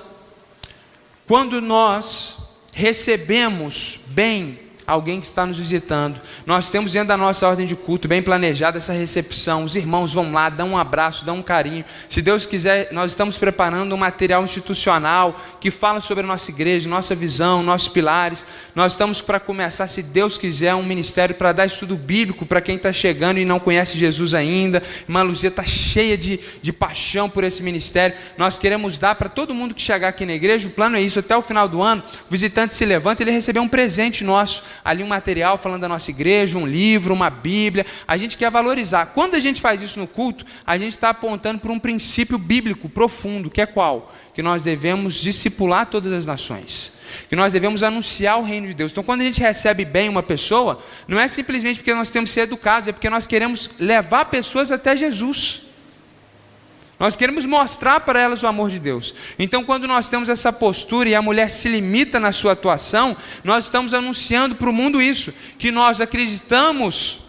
quando nós recebemos bem alguém que está nos visitando, nós temos dentro da nossa ordem de culto bem planejada essa recepção, os irmãos vão lá, dão um abraço, dão um carinho. Se Deus quiser, nós estamos preparando um material institucional que fala sobre a nossa igreja, nossa visão, nossos pilares. Nós estamos para começar, se Deus quiser, um ministério para dar estudo bíblico para quem está chegando e não conhece Jesus ainda. Irmã Luzia está cheia de paixão por esse ministério. Nós queremos dar para todo mundo que chegar aqui na igreja. O plano é isso, até o final do ano, o visitante se levanta, ele recebeu um presente nosso, ali um material falando da nossa igreja, um livro, uma Bíblia. A gente quer valorizar. Quando a gente faz isso no culto, a gente está apontando para um princípio bíblico profundo, que é qual? Que nós devemos discipular todas as nações, que nós devemos anunciar o reino de Deus. Então, quando a gente recebe bem uma pessoa, não é simplesmente porque nós temos que ser educados, é porque nós queremos levar pessoas até Jesus. Nós queremos mostrar para elas o amor de Deus. Então, quando nós temos essa postura e a mulher se limita na sua atuação, nós estamos anunciando para o mundo isso, que nós acreditamos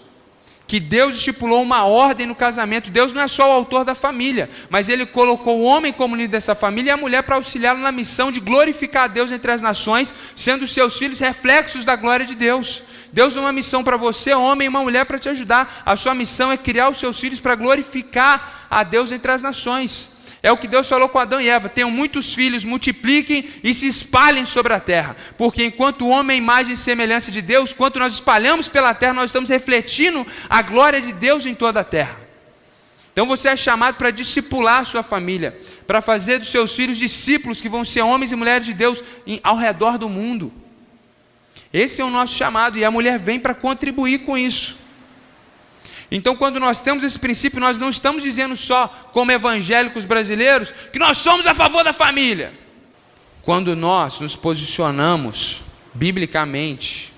que Deus estipulou uma ordem no casamento. Deus não é só o autor da família, mas Ele colocou o homem como líder dessa família e a mulher para auxiliá-lo na missão de glorificar a Deus entre as nações, sendo seus filhos reflexos da glória de Deus. Deus deu uma missão para você, homem, e uma mulher para te ajudar. A sua missão é criar os seus filhos para glorificar a Deus entre as nações. É o que Deus falou com Adão e Eva: tenham muitos filhos, multipliquem e se espalhem sobre a terra. Porque enquanto o homem é a imagem e semelhança de Deus, quanto nós espalhamos pela terra, nós estamos refletindo a glória de Deus em toda a terra. Então você é chamado para discipular a sua família, para fazer dos seus filhos discípulos que vão ser homens e mulheres de Deus ao redor do mundo. Esse é o nosso chamado, e a mulher vem para contribuir com isso. Então, quando nós temos esse princípio, nós não estamos dizendo só, como evangélicos brasileiros, que nós somos a favor da família. Quando nós nos posicionamos biblicamente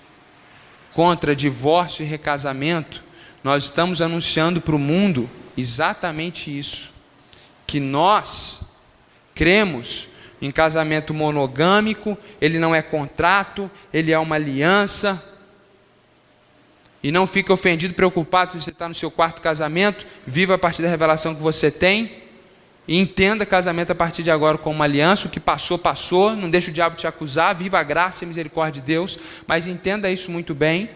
contra divórcio e recasamento, nós estamos anunciando para o mundo exatamente isso, que nós cremos em casamento monogâmico, ele não é contrato, ele é uma aliança. E não fique ofendido, preocupado se você está no seu quarto casamento. Viva a partir da revelação que você tem e entenda casamento a partir de agora como uma aliança. O que passou, passou, não deixa o diabo te acusar, viva a graça e a misericórdia de Deus, mas entenda isso muito bem.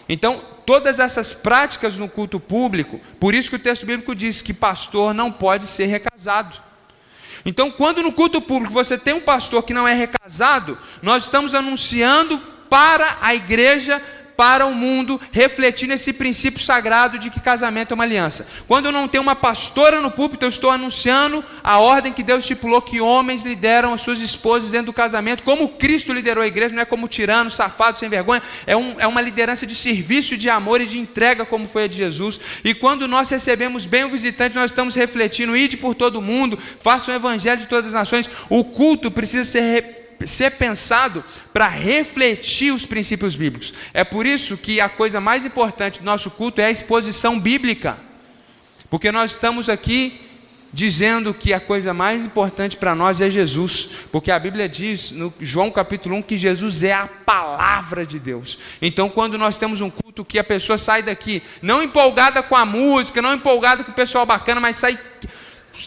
Então, todas essas práticas no culto público, por isso que o texto bíblico diz que pastor não pode ser recasado. Então, quando no culto público você tem um pastor que não é recasado, nós estamos anunciando para a igreja, para o mundo, refletindo esse princípio sagrado de que casamento é uma aliança. Quando eu não tenho uma pastora no púlpito, eu estou anunciando a ordem que Deus estipulou que homens lideram as suas esposas dentro do casamento, como Cristo liderou a igreja, não é como tirano, safado, sem vergonha, é uma liderança de serviço, de amor e de entrega, como foi a de Jesus. E quando nós recebemos bem o visitante, nós estamos refletindo: ide por todo o mundo, façam o evangelho de todas as nações. O culto precisa ser pensado para refletir os princípios bíblicos. É por isso que a coisa mais importante do nosso culto é a exposição bíblica, porque nós estamos aqui dizendo que a coisa mais importante para nós é Jesus, porque a Bíblia diz no João capítulo 1 que Jesus é a palavra de Deus. Então, quando nós temos um culto que a pessoa sai daqui não empolgada com a música, não empolgada com o pessoal bacana, mas sai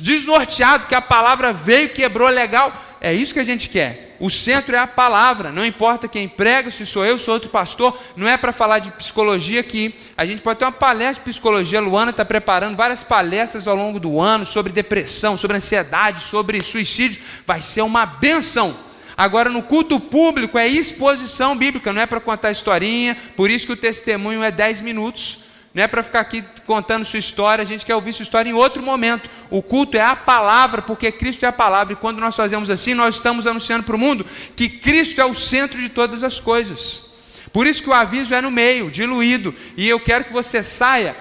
desnorteado, que a palavra veio, quebrou legal, é isso que a gente quer. O centro é a palavra, não importa quem prega, se sou eu, sou outro pastor, não é para falar de psicologia aqui. A gente pode ter uma palestra de psicologia, a Luana está preparando várias palestras ao longo do ano, sobre depressão, sobre ansiedade, sobre suicídio, vai ser uma benção. Agora, no culto público é exposição bíblica, não é para contar historinha, por isso que o testemunho é 10 minutos, não é para ficar aqui contando sua história, a gente quer ouvir sua história em outro momento. O culto é a palavra, porque Cristo é a palavra, e quando nós fazemos assim, nós estamos anunciando para o mundo que Cristo é o centro de todas as coisas. Por isso que o aviso é no meio, diluído, e eu quero que você saia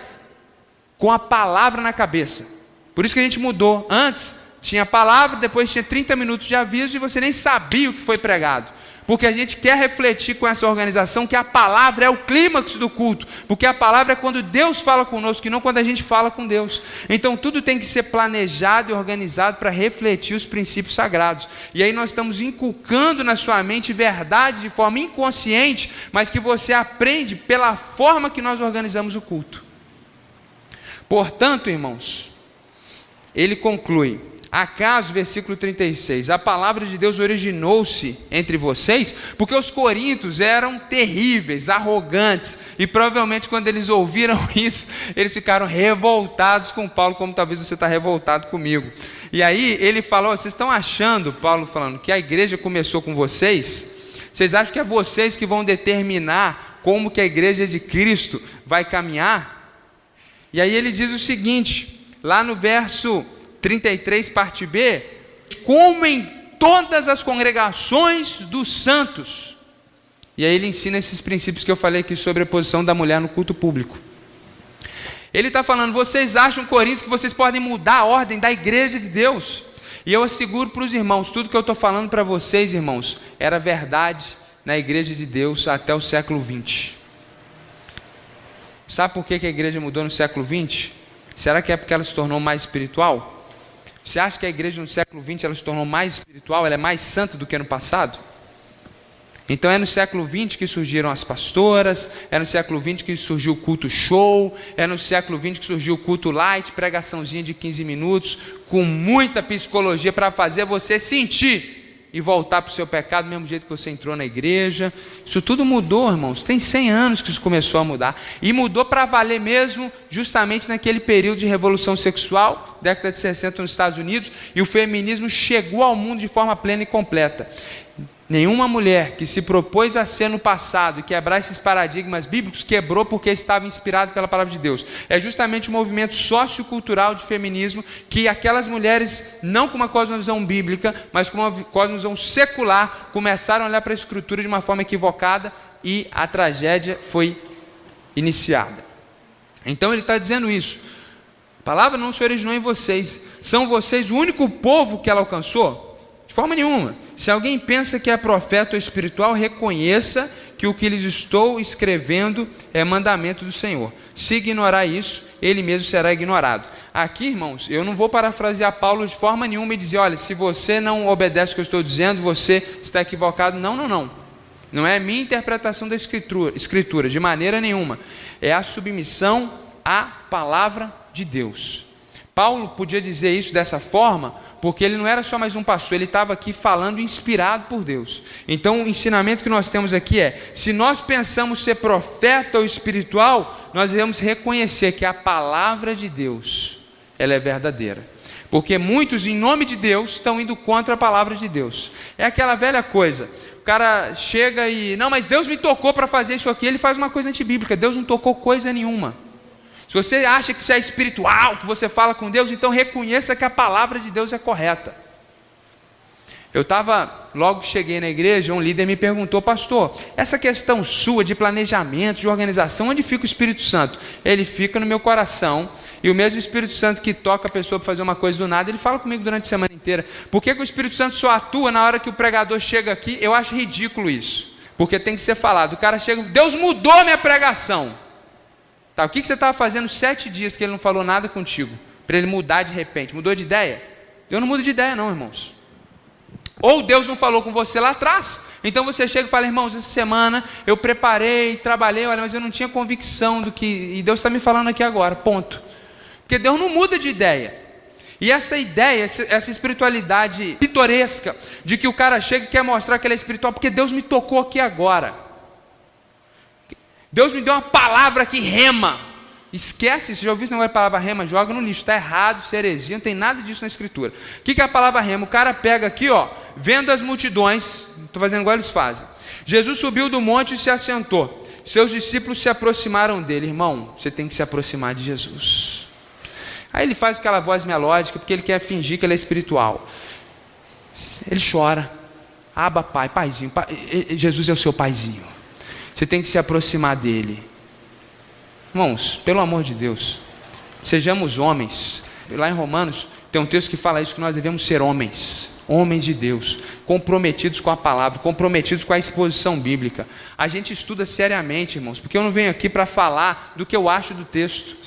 com a palavra na cabeça. Por isso que a gente mudou. Antes tinha palavra, depois tinha 30 minutos de aviso, e você nem sabia o que foi pregado. Porque a gente quer refletir com essa organização que a palavra é o clímax do culto, porque a palavra é quando Deus fala conosco e não quando a gente fala com Deus. Então tudo tem que ser planejado e organizado para refletir os princípios sagrados. E aí nós estamos inculcando na sua mente verdades de forma inconsciente, mas que você aprende pela forma que nós organizamos o culto. Portanto, irmãos, ele conclui: acaso, versículo 36, a palavra de Deus originou-se entre vocês? Porque os coríntios eram terríveis, arrogantes, e provavelmente quando eles ouviram isso, eles ficaram revoltados com Paulo, como talvez você está revoltado comigo. E aí ele falou: vocês estão achando, Paulo falando, que a igreja começou com vocês? Vocês acham que é vocês que vão determinar como que a igreja de Cristo vai caminhar? E aí ele diz o seguinte, lá no verso 33, parte B: como em todas as congregações dos santos. E aí ele ensina esses princípios que eu falei aqui sobre a posição da mulher no culto público. Ele está falando: vocês acham, Coríntios, que vocês podem mudar a ordem da igreja de Deus? E eu asseguro para os irmãos, tudo que eu estou falando para vocês, irmãos, era verdade na igreja de Deus até o século 20. Sabe por que a igreja mudou no século 20? Será que é porque ela se tornou mais espiritual? Você acha que a igreja no século XX ela se tornou mais espiritual, ela é mais santa do que no passado? Então é no século XX que surgiram as pastoras, é no século XX que surgiu o culto show, é no século XX que surgiu o culto light, pregaçãozinha de 15 minutos, com muita psicologia para fazer você sentir e voltar para o seu pecado do mesmo jeito que você entrou na igreja. Isso tudo mudou, irmãos. Tem 100 anos que isso começou a mudar. E mudou para valer mesmo, justamente naquele período de revolução sexual, década de 60 nos Estados Unidos, e o feminismo chegou ao mundo de forma plena e completa. Nenhuma mulher que se propôs a ser no passado e quebrar esses paradigmas bíblicos, quebrou porque estava inspirado pela palavra de Deus. É justamente o movimento sociocultural de feminismo que aquelas mulheres, não com uma cosmovisão bíblica, mas com uma cosmovisão secular, começaram a olhar para a escritura de uma forma equivocada e a tragédia foi iniciada. Então ele está dizendo isso: a palavra não se originou em vocês, são vocês o único povo que ela alcançou? De forma nenhuma. Se alguém pensa que é profeta ou espiritual, reconheça que o que lhes estou escrevendo é mandamento do Senhor. Se ignorar isso, ele mesmo será ignorado. Aqui, irmãos, eu não vou parafrasear Paulo de forma nenhuma e dizer: olha, se você não obedece o que eu estou dizendo, você está equivocado. Não. Não é a minha interpretação da escritura, de maneira nenhuma. É a submissão à palavra de Deus. Paulo podia dizer isso dessa forma, porque ele não era só mais um pastor, ele estava aqui falando inspirado por Deus. Então o ensinamento que nós temos aqui é: se nós pensamos ser profeta ou espiritual, nós devemos reconhecer que a palavra de Deus, ela é verdadeira. Porque muitos, em nome de Deus, estão indo contra a palavra de Deus. É aquela velha coisa, o cara chega e, não, mas Deus me tocou para fazer isso aqui, ele faz uma coisa antibíblica. Deus não tocou coisa nenhuma. Se você acha que isso é espiritual, que você fala com Deus, então reconheça que a palavra de Deus é correta. Logo que cheguei na igreja, um líder me perguntou: pastor, essa questão sua de planejamento, de organização, onde fica o Espírito Santo? Ele fica no meu coração, e o mesmo Espírito Santo que toca a pessoa para fazer uma coisa do nada, ele fala comigo durante a semana inteira. Por que o Espírito Santo só atua na hora que o pregador chega aqui? Eu acho ridículo isso, porque tem que ser falado. O cara chega: Deus mudou a minha pregação. Tá, o que você estava fazendo 7 dias que ele não falou nada contigo, para ele mudar de repente? Mudou de ideia? Deus não muda de ideia não, irmãos. Ou Deus não falou com você lá atrás, então você chega e fala: irmãos, essa semana eu preparei, trabalhei, olha, mas eu não tinha convicção do que, e Deus está me falando aqui agora, ponto. Porque Deus não muda de ideia. E essa ideia, essa espiritualidade pitoresca, de que o cara chega e quer mostrar que ele é espiritual, porque Deus me tocou aqui agora, Deus me deu uma palavra que rema. Esquece, você já ouviu esse negócio de palavra rema? Joga no lixo, está errado, isso é heresia, não tem nada disso na escritura. O que é a palavra rema? O cara pega aqui, vendo as multidões, estou fazendo igual eles fazem. Jesus subiu do monte e se assentou. Seus discípulos se aproximaram dele. Irmão, você tem que se aproximar de Jesus. Aí ele faz aquela voz melódica, porque ele quer fingir que ele é espiritual. Ele chora: Abba, pai, paizinho, Jesus é o seu paizinho. Você tem que se aproximar dele. Irmãos, pelo amor de Deus, sejamos homens. Lá em Romanos tem um texto que fala isso, que nós devemos ser homens de Deus, comprometidos com a palavra, comprometidos com a exposição bíblica. A gente estuda seriamente, irmãos, porque eu não venho aqui para falar do que eu acho do texto.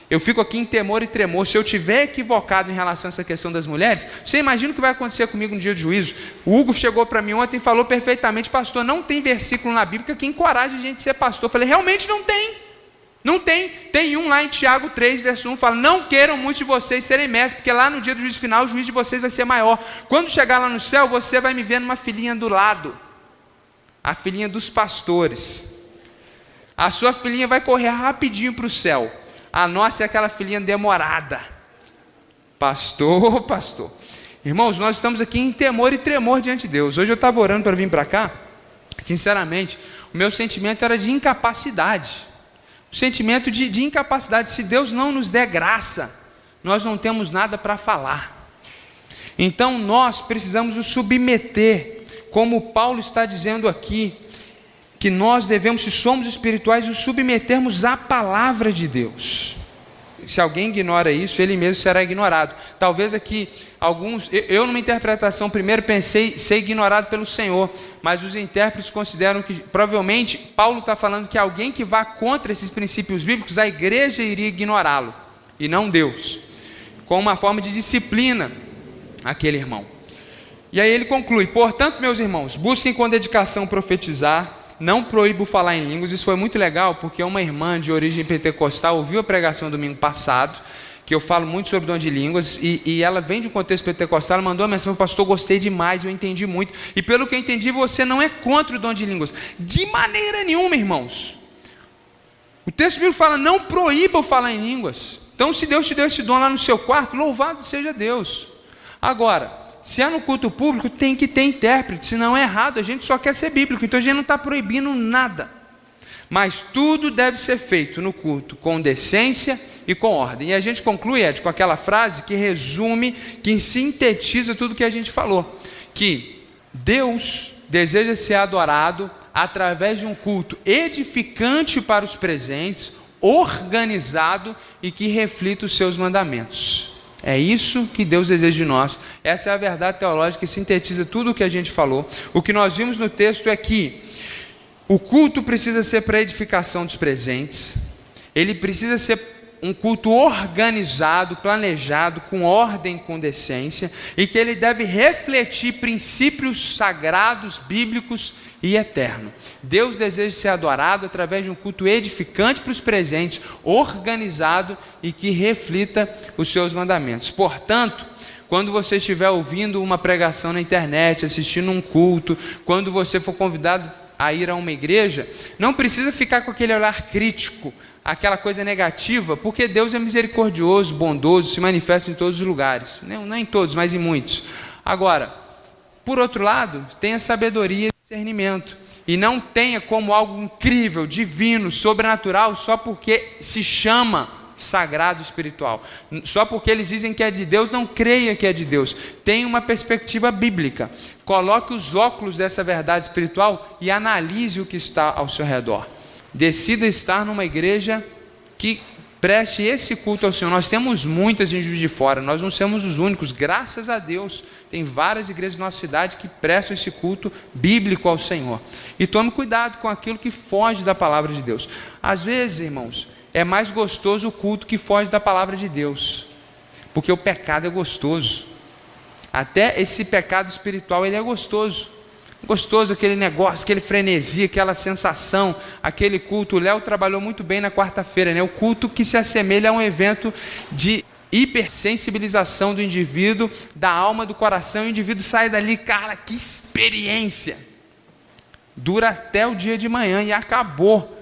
Eu fico aqui em temor e tremor. Se eu tiver equivocado em relação a essa questão das mulheres, você imagina o que vai acontecer comigo no dia do juízo? O Hugo chegou para mim ontem e falou perfeitamente: pastor, não tem versículo na Bíblia que encoraje a gente a ser pastor. Eu falei: realmente não tem. Não tem. Tem um lá em Tiago 3, verso 1, fala: não queiram muitos de vocês serem mestres, porque lá no dia do juízo final o juízo de vocês vai ser maior. Quando chegar lá no céu, você vai me ver numa filhinha do lado, a filhinha dos pastores. A sua filhinha vai correr rapidinho para o céu. A nossa é aquela filhinha demorada. Pastor. Irmãos, nós estamos aqui em temor e tremor diante de Deus. Hoje eu estava orando para vir para cá. Sinceramente, o meu sentimento era de incapacidade. O sentimento de incapacidade. Se Deus não nos der graça, nós não temos nada para falar. Então nós precisamos nos submeter, como Paulo está dizendo aqui, que nós devemos, se somos espirituais, nos submetermos à palavra de Deus. Se alguém ignora isso, ele mesmo será ignorado. Talvez aqui alguns, eu numa interpretação primeiro pensei ser ignorado pelo Senhor, mas os intérpretes consideram que provavelmente Paulo está falando que alguém que vá contra esses princípios bíblicos, a igreja iria ignorá-lo, e não Deus, com uma forma de disciplina aquele irmão. E aí ele conclui: portanto, meus irmãos, busquem com dedicação profetizar, não proíbo falar em línguas. Isso foi muito legal, porque uma irmã de origem pentecostal ouviu a pregação domingo passado, que eu falo muito sobre dom de línguas, e ela vem de um contexto pentecostal. Ela mandou uma mensagem: pastor, gostei demais, eu entendi muito, e pelo que eu entendi, você não é contra o dom de línguas. De maneira nenhuma, irmãos. O texto bíblico fala: não proíba falar em línguas. Então, se Deus te deu esse dom lá no seu quarto, louvado seja Deus. Agora, se é no culto público, tem que ter intérprete, senão é errado. A gente só quer ser bíblico, então a gente não está proibindo nada. Mas tudo deve ser feito no culto com decência e com ordem. E a gente conclui, Ed, com aquela frase que resume, que sintetiza tudo que a gente falou, que Deus deseja ser adorado através de um culto edificante para os presentes, organizado e que reflita os seus mandamentos. É isso que Deus deseja de nós. Essa é a verdade teológica que sintetiza tudo o que a gente falou. O que nós vimos no texto é que o culto precisa ser para edificação dos presentes. Ele precisa ser um culto organizado, planejado, com ordem, com decência, e que ele deve refletir princípios sagrados, bíblicos, e eterno. Deus deseja ser adorado através de um culto edificante para os presentes, organizado e que reflita os seus mandamentos. Portanto, quando você estiver ouvindo uma pregação na internet, assistindo um culto, quando você for convidado a ir a uma igreja, não precisa ficar com aquele olhar crítico, aquela coisa negativa, porque Deus é misericordioso, bondoso, se manifesta em todos os lugares. Não em todos, mas em muitos. Agora, por outro lado, tenha sabedoria e discernimento. E não tenha como algo incrível, divino, sobrenatural, só porque se chama sagrado espiritual. Só porque eles dizem que é de Deus, não creia que é de Deus. Tenha uma perspectiva bíblica. Coloque os óculos dessa verdade espiritual e analise o que está ao seu redor. Decida estar numa igreja que preste esse culto ao Senhor. Nós temos muitas em Juiz de Fora, nós não somos os únicos, graças a Deus. Tem várias igrejas na nossa cidade que prestam esse culto bíblico ao Senhor. E tome cuidado com aquilo que foge da palavra de Deus. Às vezes, irmãos, é mais gostoso o culto que foge da palavra de Deus, porque o pecado é gostoso. Até esse pecado espiritual, ele é gostoso. Gostoso aquele negócio, aquele frenesi, aquela sensação, aquele culto. O Léo trabalhou muito bem na quarta-feira, né? O culto que se assemelha a um evento de hipersensibilização do indivíduo, da alma, do coração. O indivíduo sai dali, cara, que experiência! Dura até o dia de manhã e acabou.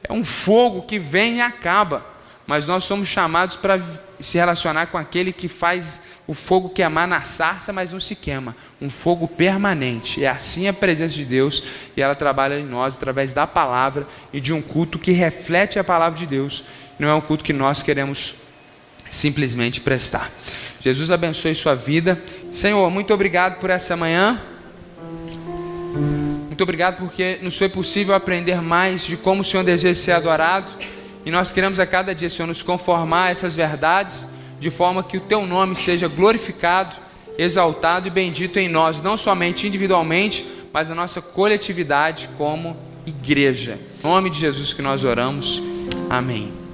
É um fogo que vem e acaba. Mas nós somos chamados para se relacionar com aquele que faz o fogo queimar na sarça, mas não se queima. Um fogo permanente. É assim a presença de Deus, e ela trabalha em nós através da palavra e de um culto que reflete a palavra de Deus. Não é um culto que nós queremos simplesmente prestar. Jesus abençoe sua vida. Senhor, muito obrigado por essa manhã. Muito obrigado porque nos foi possível aprender mais de como o Senhor deseja ser adorado. E nós queremos a cada dia, Senhor, nos conformar a essas verdades, de forma que o Teu nome seja glorificado, exaltado e bendito em nós, não somente individualmente, mas na nossa coletividade como igreja. Em nome de Jesus que nós oramos. Amém.